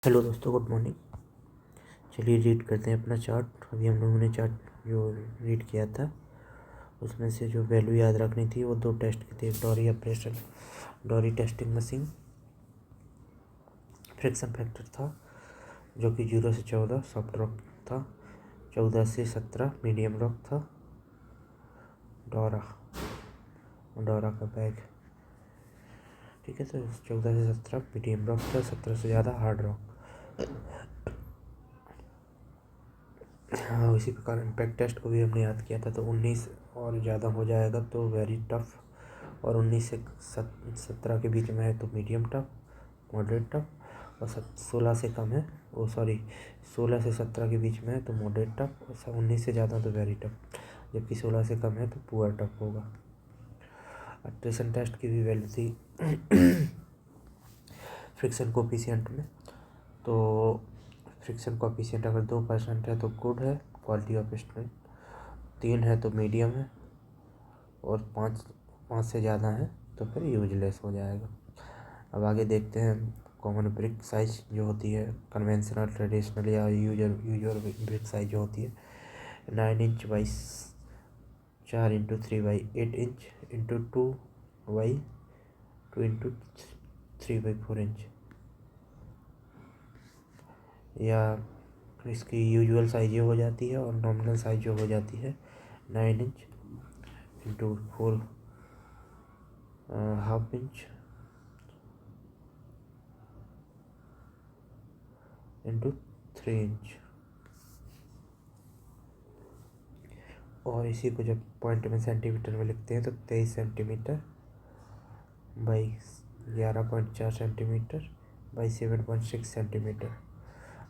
Hello दोस्तों, good morning. चलिए read करते हैं अपना चार्ट। अभी हम लोगों ने चार्ट जो रीड किया था उसमें से जो वैल्यू याद रखनी थी वो दो टेस्ट की थी। Dorry operation, Dorry testing machine. Friction factor था जो कि 0 से 14 सॉफ्ट रॉक था, 14 से 17 मीडियम रॉक था। डोरा का बैग, ठीक है। तो 14 से 17 मीडियम रॉक था, 17 से ज़्यादा हार्ड रॉक। हाँ, उसी प्रकार इम्पैक्ट टेस्ट को भी हमने याद किया था। तो 19 और ज़्यादा हो जाएगा तो वेरी टफ, और 19 से 17 के बीच में है तो मीडियम टफ, मॉडरेट टफ, और 16 से कम है 16 से 17 के बीच में है तो मॉडरेट टफ, और 19 से ज़्यादा तो वेरी टफ, जबकि 16 से कम है तो पुअर टफ होगा। अट्रेशन टेस्ट की भी वैल्यू थी फ्रिक्शन कोफिशिएंट में। तो फ्रिक्शन कोफिशिएंट अगर 2% है तो गुड है, क्वालिटी ऑफ स्ट्रेंथ। 3 है तो मीडियम है, और 5 से ज़्यादा है तो फिर यूजलेस हो जाएगा। अब आगे देखते हैं कॉमन ब्रिक साइज जो होती है, कन्वेंशनल, ट्रेडिशनल या यूजुअल ब्रिक साइज जो होती है 9 inch by 4x3/8 inch into 2x3/4 inch, या इसकी यूजुअल साइज ये हो जाती है, और नॉमिनल साइज जो हो जाती है 9 inch into 4 half inch into 3 inch. और इसी को जब पॉइंट में सेंटीमीटर में लिखते हैं तो 23 centimetre by 11.4 centimetre by 7.6 centimetre,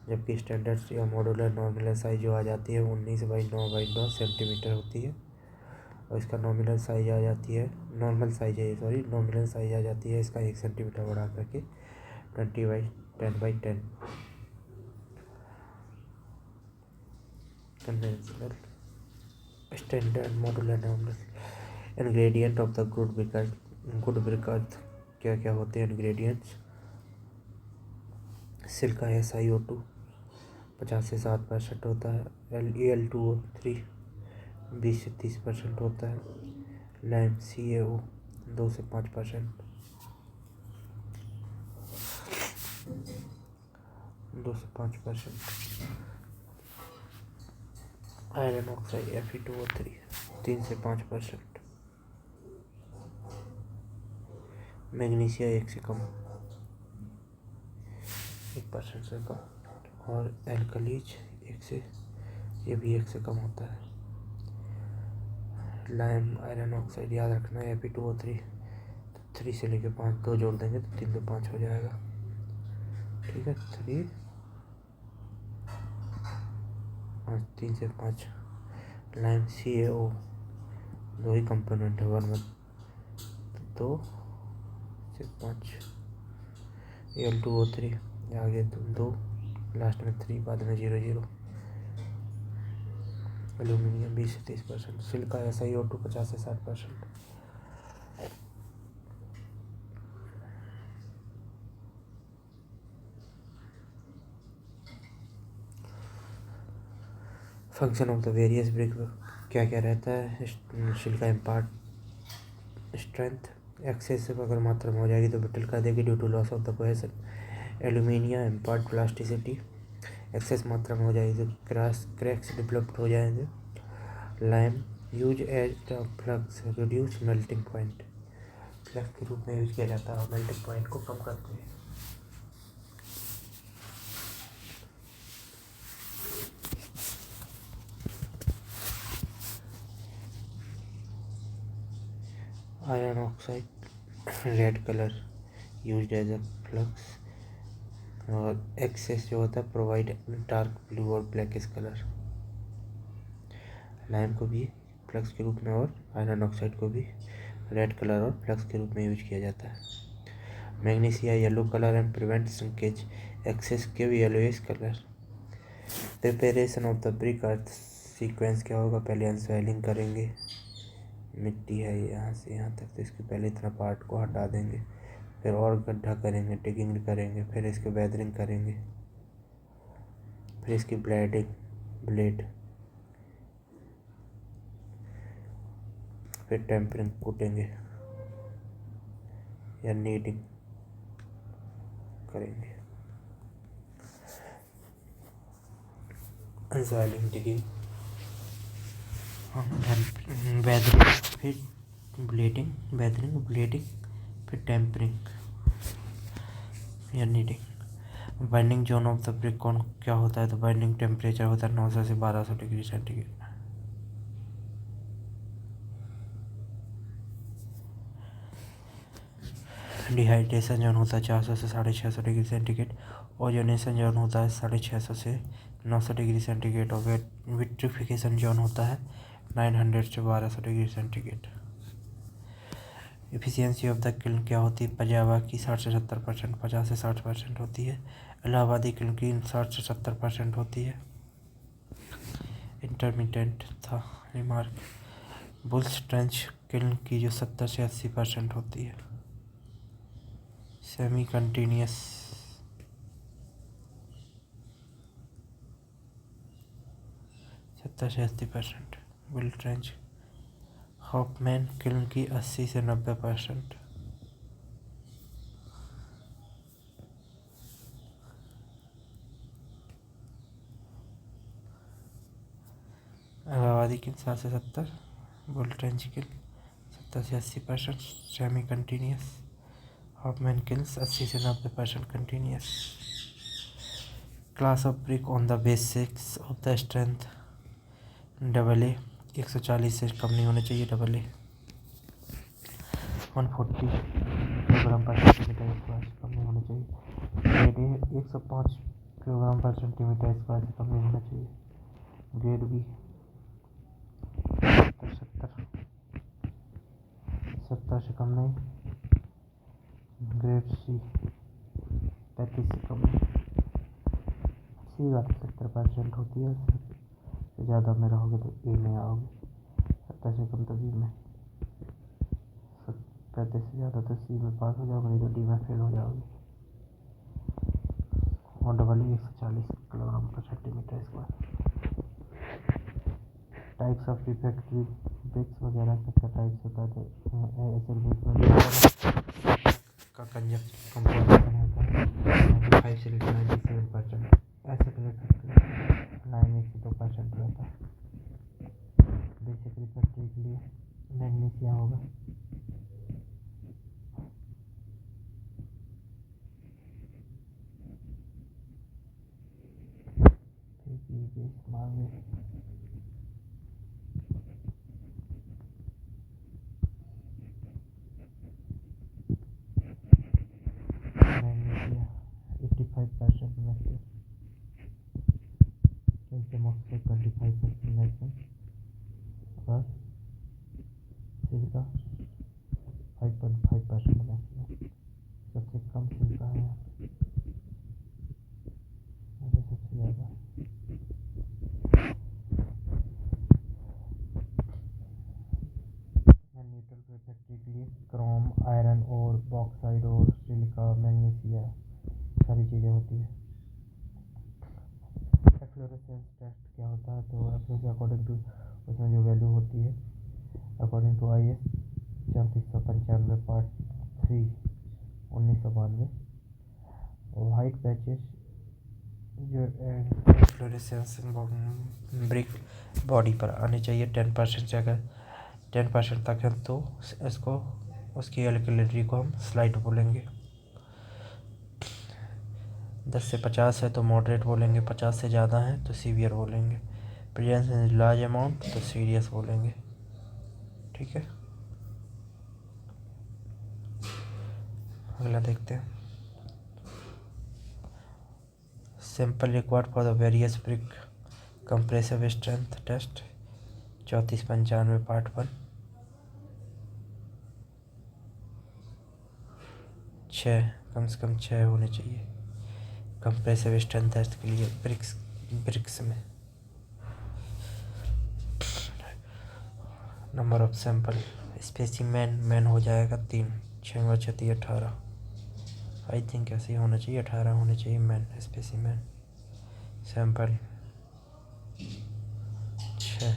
जबकि स्टैंडर्ड या मॉड्यूलर नॉमिनल साइज जो आ जाती है 19/9/9 सेंटीमीटर होती है। और इसका नॉमिनल साइज आ जाती है, नॉर्मल साइज है सॉरी नॉमिनल साइज आ जाती है इसका 1 सेंटीमीटर बढ़ा करके 20/10/10। Conventional, standard, modular, nominal. Ingredient of the good brick earth क्या क्या होते हैं इंग्रेडिएंट्स? सिलिका SiO2 50 से 60% होता है। Al2O3 20 से 30% होता है। लाइम CaO 2 से 5%, 2 से 5%। आयरन ऑक्साइड Fe2O3 3 से 5%। मैग्नीशिया 1 से कम, 1% से कम। और एल्कलीज 1 से, ये भी 1 से कम होता है। लाइम आयरन ऑक्साइड याद रखना है Fe2O3, 3 से लेके 5, 2 जोड़ देंगे तो 3 से 5 हो जाएगा, ठीक है। 3 से 5। लाइम CaO 2 ही कंपोनेंट है, 1 2 से 5। Al2O3 आगे 2, लास्ट में 3, बाद में 0 0। एल्यूमिनियम 20 से 30%। सिलिका SiO2 50 से 60%। Function of the various brick क्या क्या रहता है? सिलिका इम्पार्ट स्ट्रेंथ, एक्सेसिव अगर मात्रा में हो जाएगी तो ब्रिटल कर देगी due to loss of the cohesion. Aluminium impart plasticity, excess मात्रा में हो जाएगी तो क्रैक्स डेवलप्ड हो जाएंगे। Lime use as the flux reduce melting point, flux के रूप में यूज किया जाता है, मेल्टिंग पॉइंट को कम करते हैं। Iron oxide red colour use as a flux, और एक्सेस जो होता है प्रोवाइड डार्क ब्लू और ब्लैकिश कलर। लाइम को भी फ्लक्स के रूप में और आयरन ऑक्साइड को भी रेड कलर और फ्लक्स के रूप में यूज किया जाता है। Magnesia yellow colour and prevent shrinkage, excess के भी yellowish colour. Preparation of the brick earth sequence क्या होगा? पहले अनस्वेलिंग करेंगे, मिट्टी है यहाँ से यहाँ तक तो इसके पहले इतना पार्ट को हटा देंगे, फिर और गड्ढा करेंगे, डिगिंग करेंगे, फिर इसके वेदरिंग करेंगे, फिर इसकी ब्लेड, फिर टेम्परिंग कूटेंगे या नीडिंग करेंगे, अनसॉइलिंग डिगिंग, वेदरिंग, फिर ब्लेडिंग, फिर टेम्परिंग या kneading. Binding zone of the brick कौन क्या होता है, तो बाइंडिंग टेम्परेचर होता है 900 से 1200 डिग्री सेंटीग्रेड। डिहाइड्रेशन जोन होता है 400 से 650 डिग्री सेंटीग्रेड। ओजोनेशन जोन होता है 650 से 900 डिग्री सेंटीग्रेड। और विट्रिफिकेशन जोन होता है 900 से 1200 degree centigrade. Efficiency of the kiln क्या होती है, पंजाबा की 60 से 70%, 50 से 60% होती है। इलाहाबादी किल्न की 60 से 70% होती है। इंटरमीडिएट था रिमार्क। बुल्स ट्रेंच किल्न की जो 70 से 80% होती है। सेमी कंटिन्यूस 70 से 80%। बुल ट्रेंच हॉफमैन किल्न की 80 से 90%। इलाहाबादी किल्न 60 से 70, बुल ट्रेंच किल्न 70 से 80%, सेमी कंटिन्यूस। हॉफमैन किल्स 80 से 90% continuous. Class of brick on the basics of the strength AA 140 से कम नहीं होना चाहिए। AA 140 kilogram per centimetre square से कम नहीं होना चाहिए। Grade A 105 kilogram per centimetre square से कम नहीं होना चाहिए। ग्रेड B 70 से कम नहीं। ग्रेड C 35 से कम नहीं। C का 70% होती है, उससे ज़्यादा में रहोगे तो A में आओगे, 70 से कम तो B में, 35 से ज़्यादा तो C में पास हो जाओगे, नहीं तो D में फेल हो जाओगे। और AA 140 kilogram per centimetre square. Types of refractory bricks वगैरह का टाइप्स होता है, तो एसिड ब्रिक में का कंपोजिशन होता है 95 से 97%। एसिड रिफ्रैक्टरी 9 से 2% रहता है। बेसिक रिफ्रैक्टरी के लिए मैग्नीशिया होगा। मैग्नीशिया 85% में से, कैल्शियम ऑक्साइड 25% में से, और सिलिका 5.5% में से। सबसे कम सिलिका है यहाँ पे, सबसे ज़्यादा। न्यूट्रल रिफ्रैक्टरी के लिए क्रोम, आयरन और बॉक्साइड और सिलिका, मैग्नीशिया सारी चीज़ें होती है। फ्लोरेसेंस टेस्ट क्या होता है, तो एफ्लोरेसेंस अकॉर्डिंग टू उसमें जो वैल्यू होती है according to IS 3495 part 3 1992। White patches जो फ्लोरेसेंस ब्रिक बॉडी पर आने चाहिए 10% से। अगर 10% तक है तो इसको उसकी एल्कलिनिटी को हम स्लाइड बोलेंगे। 10 से 50 है तो मॉडरेट बोलेंगे, 50 से ज़्यादा है तो सीवियर बोलेंगे, प्रेजेंस इन लार्ज अमाउंट तो सीरियस बोलेंगे। ठीक है, अगला देखते हैं। Sample required for the various brick compressive strength test 3495 part 1। 6 कम से कम 6 होने चाहिए कंप्रेसिव स्ट्रेंथ टेस्ट के लिए ब्रिक्स में। Number of sample specimen man हो जाएगा 3, 6 × 6 = 18। आई थिंक ऐसे ही होना चाहिए, 18 होने चाहिए मैन स्पेसिमेन। सैंपल 6।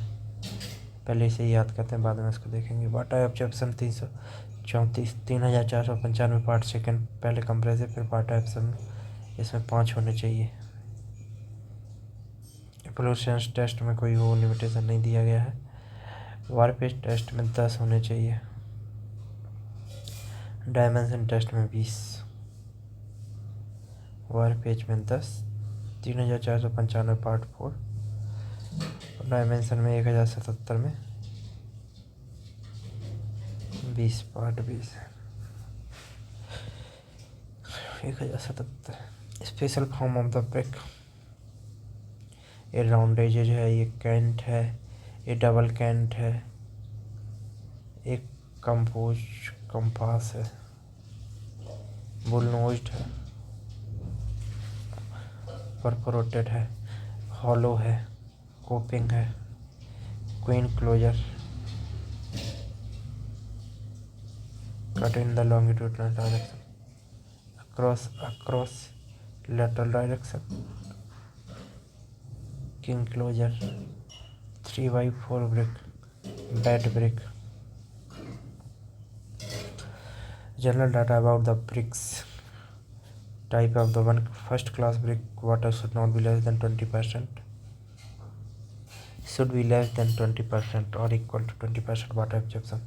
पहले इसे याद करते हैं, बाद में इसको देखेंगे। वाटर एब्जॉर्प्शन 3,495 पार्ट सेकंड पहले कंप्रेसिव, फिर वाटर एब्जॉर्प्शन इसमें 5 होने चाहिए। फ्लोरेसेंस टेस्ट में कोई वो लिमिटेशन नहीं दिया गया है। वारपेज टेस्ट में 10 होने चाहिए। डायमेंशन टेस्ट में 20। वारपेज में 10। 3,495 पार्ट 4। डायमेंशन में 1,077 में 20 part 20। 1,077। Special form of the brick. ये राउंड एजेज है, ये कैंट है, ये डबल कैंट है, एक कंपास है, बुलनोज्ड है, परफोरेटेड है, हॉलो है, कोपिंग है, queen closer, cut in the longitudinal direction, across lateral direction, king closure, 3x4 brick, bed brick. General data about the bricks. Type of the first class brick, water should not be less than 20%. Should be less than 20% or equal to 20% water absorption.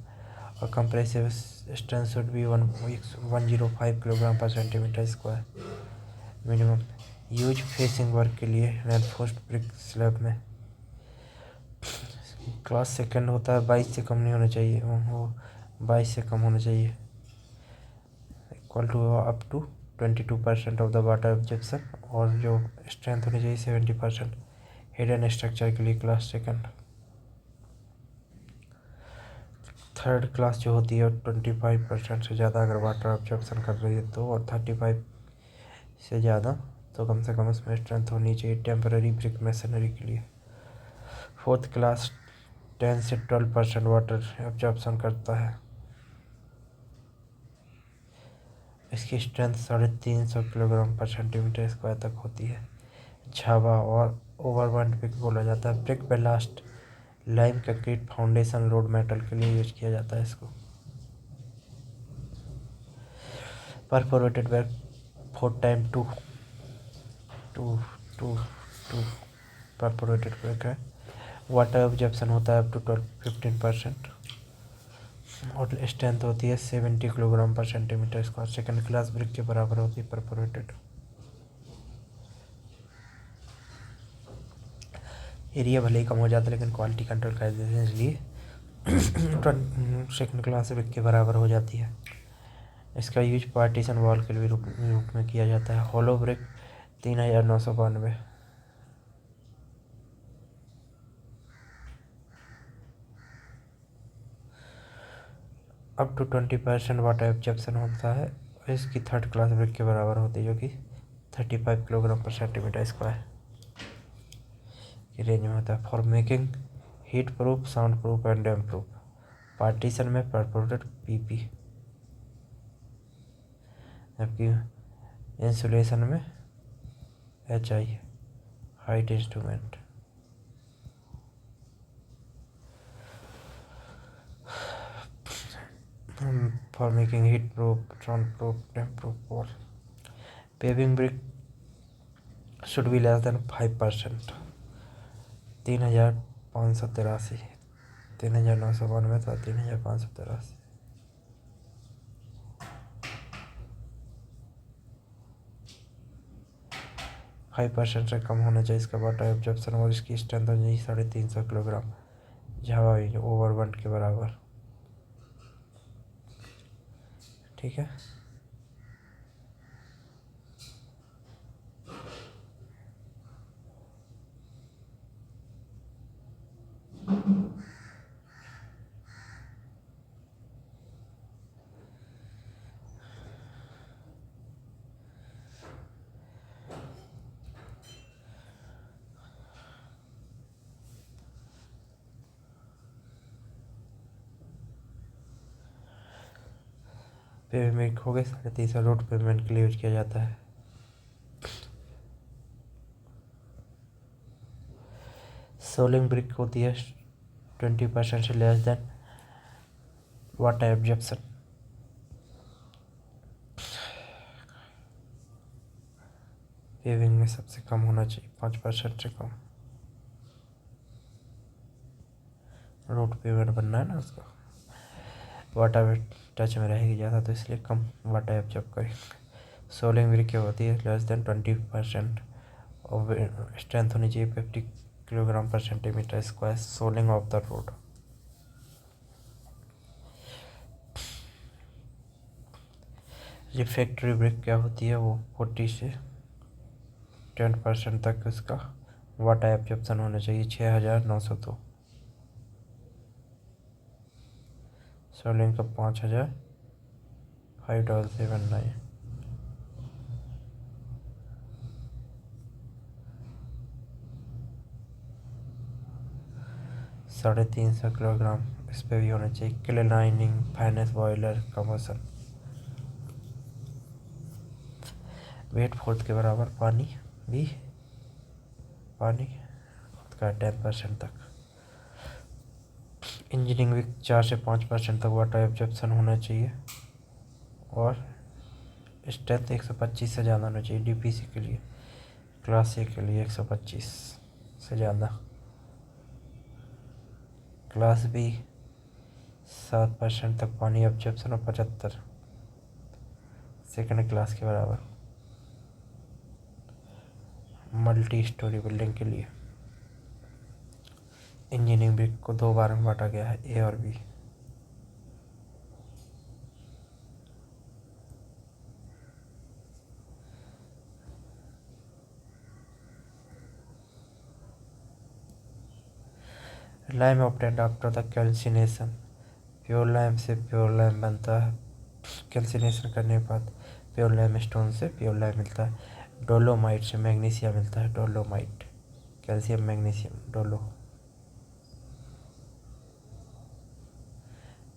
Or compressive strength should be 105 kg per centimeter square. Minimum use facing work के लिए reinforced brick slab में class second होता है, 22 से कम नहीं होना चाहिए, वो 22 से कम होना चाहिए। Equal to up to 22% of the water objection, और जो स्ट्रेंथ होनी चाहिए 70%। हिडन स्ट्रक्चर के लिए क्लास सेकंड। थर्ड क्लास जो होती है 25% से ज़्यादा अगर वाटर ऑब्जेक्शन कर रही है तो, और 35 से ज़्यादा तो कम से कम उसमें स्ट्रेंथ होनी चाहिए टेम्पररी ब्रिक मशीनरी के लिए। फोर्थ क्लास 10 से 12% वाटर एब्जॉर्प्शन करता है। इसकी strength 350 kilogram per centimetre square तक होती है। झावा और ओवरबर्न ब्रिक बोला जाता है। Brick ballast lime concrete foundation road metal के लिए यूज किया जाता है इसको। Perforated brick 4x2 perforated brick है। वाटर ऑब्जेक्शन होता है अप टू 15% और स्ट्रेंथ होती है 70 kilogram per centimetre square. Second class brick के बराबर होती है परफोरेटेड। एरिया भले ही कम हो जाता है लेकिन क्वालिटी कंट्रोल कर देते हैं, इसलिए सेकंड क्लास ब्रिक के बराबर हो जाती है। इसका यूज पार्टीशन वॉल के रूप में किया जाता है। Hollow brick 3,992। Up to 20% water absorption होता है। इसकी थर्ड क्लास ब्रिक के बराबर होती है, जो कि 35 किलोग्राम पर सेंटीमीटर स्क्वायर की रेंज में होता है। For making heat proof, sound proof and damp proof. Partition में परफोरेटेड पीपी, जबकि इंसुलेशन में HI height instrument. For making heat proof, sound proof, damp proof wall. Paving brick should be less than 5%। 3,583। 3,992 था 3,583। 5% से कम होना चाहिए इसका water absorption, और इसकी स्ट्रेंथ होनी चाहिए 350 किलोग्राम, झावा ओवरबर्न के बराबर। ठीक है। पेमेंट हो गए 350 रोड पेमेंट के लिए यूज किया जाता है। सोलिंग ब्रिक होती है 20% से less than water absorption. Paving में सबसे कम होना चाहिए 5% से कम। रोड पेवर बनना है ना उसका, वाटर टच में रहेगी ज़्यादा तो इसलिए कम वाटर एब्जॉर्ब करेंगे। सोलिंग ब्रिक क्या होती है लेस देन 20% और स्ट्रेंथ होनी चाहिए 50 kilogram per centimetre square soling of the road. Refractory brick क्या होती है वो 40 से 10% तक उसका वाटर एब्जॉर्प्शन होना चाहिए 6902। सोलिंग का 5000 $5.79। $350 किलोग्राम इस पर भी होना चाहिए। क्लीनिंग फाइनेंस बॉयलर कमर्शन वेट फोर्थ के बराबर पानी खुद का 10% तक। इंजीनियरिंग भी 4 से 5% तक वाटर एब्जॉर्प्शन होना चाहिए और स्ट्रेंथ 125 से ज़्यादा होना चाहिए। डीपीसी के लिए क्लास ए के लिए 125 से ज़्यादा। क्लास बी 7% तक पानी एब्जॉर्प्शन और 75 सेकेंड क्लास के बराबर। मल्टी स्टोरी बिल्डिंग के लिए इंजीनियरिंग ब्रिक को 2 बार में बांटा गया है, ए और B. Lime obtained after the calcination pure lime से प्योर लाइम बनता है। कैल्सिनेशन करने के बाद प्योर लाइम स्टोन से प्योर लाइम मिलता है। डोलोमाइट से मैग्नीशियम मिलता है। डोलोमाइट कैल्शियम मैग्नीशियम डोलो।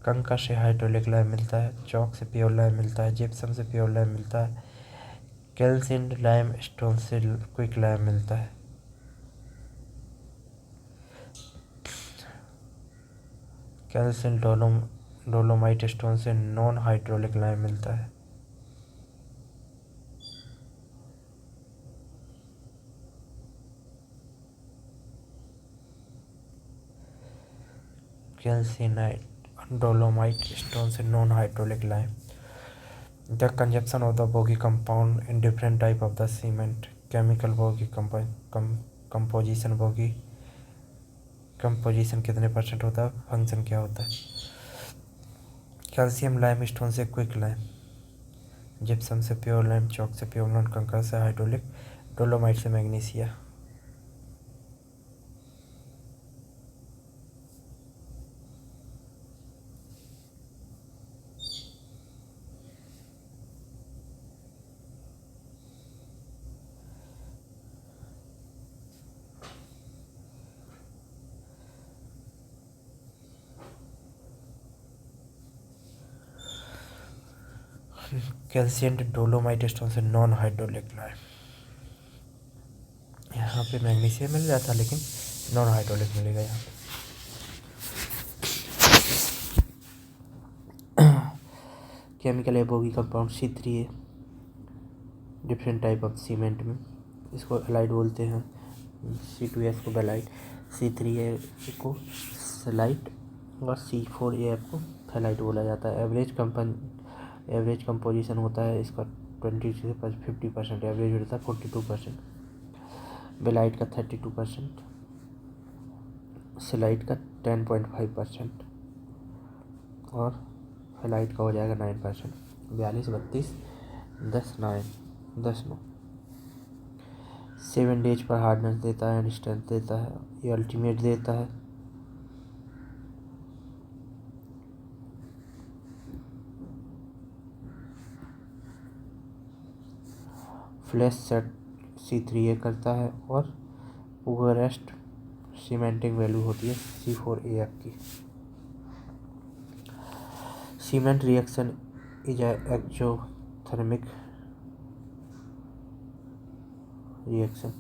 कंकर से हाइड्रोलिक लाइम मिलता है। चौक से प्योर लाइम मिलता है। जिप्सम से प्योर लाइम मिलता है। कैल्सिन्ड लाइम स्टोन से क्विक लाइम मिलता है। कैल्शियम डोलोमाइट स्टोन से नॉन हाइड्रोलिक लाइम मिलता है। कैल्सिनाइट डोलोमाइट स्टोन से non hydraulic lime. The consumption of the bogie compound in different type of the cement chemical bogie composition bogie composition कितने % होता है, फंक्शन क्या होता है। कैल्शियम लाइम स्टोन से क्विक लाइम, जिप्सम से प्योर लाइम, चौक से प्योर लाइम, कंकर से हाइड्रोलिक, डोलोमाइट से मैग्नीशिया। कैल्शियम डोलोमाइट स्टोन से नॉन हाइड्रोलिक लाइम। यहाँ पे मैग्नीशियम मिल जाता लेकिन नॉन हाइड्रोलिक मिलेगा यहाँ पे। केमिकल एबोगी compound C3A different type of cement में इसको एलाइड बोलते हैं। C2H को बेलाइट, C3A को सेलाइट और C4A को फेलाइट बोला जाता है। एवरेज कंपोजिशन होता है इसका 20 से 50%, एवरेज होता है 42%। बेलाइट का 32%, सेलाइट का 10.5% और फेलाइट का हो जाएगा 9%। 42, 32, 10, 9। 7 डेज पर हार्डनेस देता है एंड स्ट्रेंथ देता है। ये अल्टीमेट देता है। फ्लैश सेट C3A करता है और पुअरेस्ट सीमेंटिंग वैल्यू होती है C4AF की। Cement reaction is exothermic reaction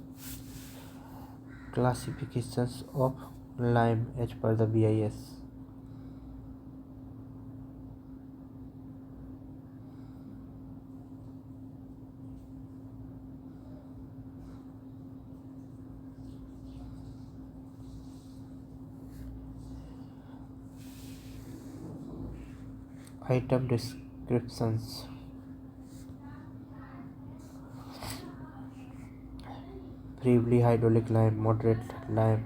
Classifications of lime as per the BIS. Item descriptions. Briefly hydraulic lime, moderate lime,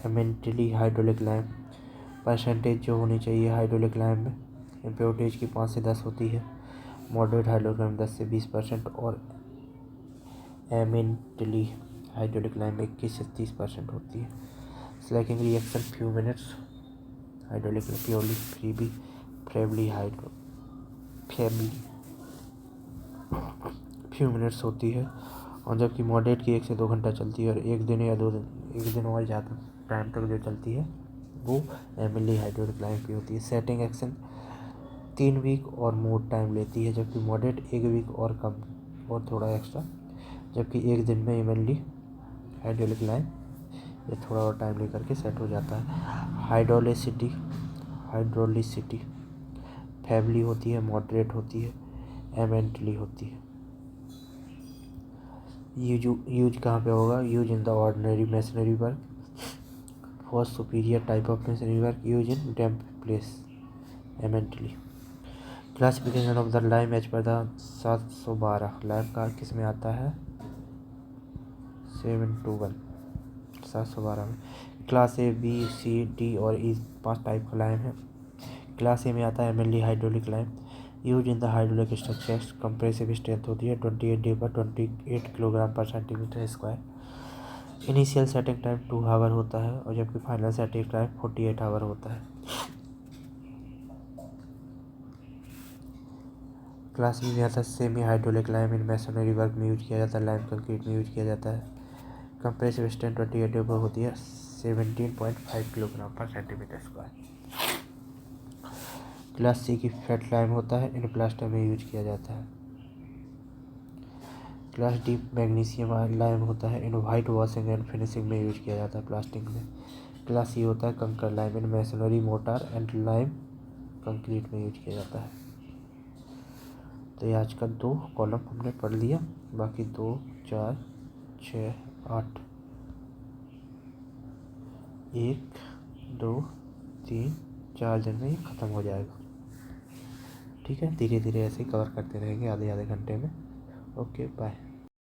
eminently hydraulic lime। Percentage जो होनी चाहिए हाइड्रोलिक लाइम में इम्प्योरिटीज की 5 से 10 होती है। मॉडरेट हाइड्रोलिक लाइम 10 से 20% और एमिनेंटली हाइड्रोलिक लाइम 21 से 30% होती है। Slaking reaction few minutes. Hydraulic purely फ्रेबली फ्यू मिनट्स होती है, और जबकि मॉडरेट की 1 से 2 घंटा चलती है और एक दिन या 2 दिन, एक दिन और ज़्यादा टाइम तक जो चलती है वो एमिली हाइड्रोलिक लाइम की होती है। सेटिंग एक्शन 3 वीक और मोर टाइम लेती है, जबकि मॉडरेट 1 वीक और कम और थोड़ा एक्स्ट्रा, जबकि एक दिन में एमिली हाइड्रोलिक लाइम ये थोड़ा और टाइम लेकर के सेट हो जाता है। हाइड्रोलिसिटी फैबली होती है, मॉडरेट होती है, एमिनेंटली होती है। यूज कहाँ पे होगा? Use in the ordinary masonry work, for superior type of masonry work, use in damp place, eminently. Classification of the lime as per the 712 lime का किस में आता है? 721 712 में। Class A, B, C, D और ई 5 टाइप का lime है। Class A में आता है eminently hydraulic lime. Use in the hydraulic structures, compressive strength होती है 28 डी पर 28 kilogram per centimetre square. Initial setting time 2 hour होता है, और जबकि फाइनल सेटिंग टाइम 48 आवर होता है। क्लास बी में आता है सेमी हाइड्रोलिक लाइम, इन मैसनरी वर्क में यूज किया जाता है, लाइम कंक्रीट में यूज किया जाता है। कंप्रेसिव स्ट्रेंथ 28 डी पर होती है 17.5 kilogram per centimetre square. Class C की फेट लाइम होता है, इन प्लास्टर में यूज किया जाता है। क्लास डी मैग्नीशियम लाइम होता है, in white washing and finishing में यूज किया जाता है, प्लास्टिक में। क्लास सी होता है कंकर lime, in masonry motor and lime concrete में यूज किया जाता है। तो ये आज का 2 कॉलम हमने पढ़ लिया, बाकी 2, 4, 6, 8, 1, 2, 3, 4 दिन में ये ख़त्म हो जाएगा। ठीक है, धीरे धीरे ऐसे ही कवर करते रहेंगे आधे आधे घंटे में। Okay, bye.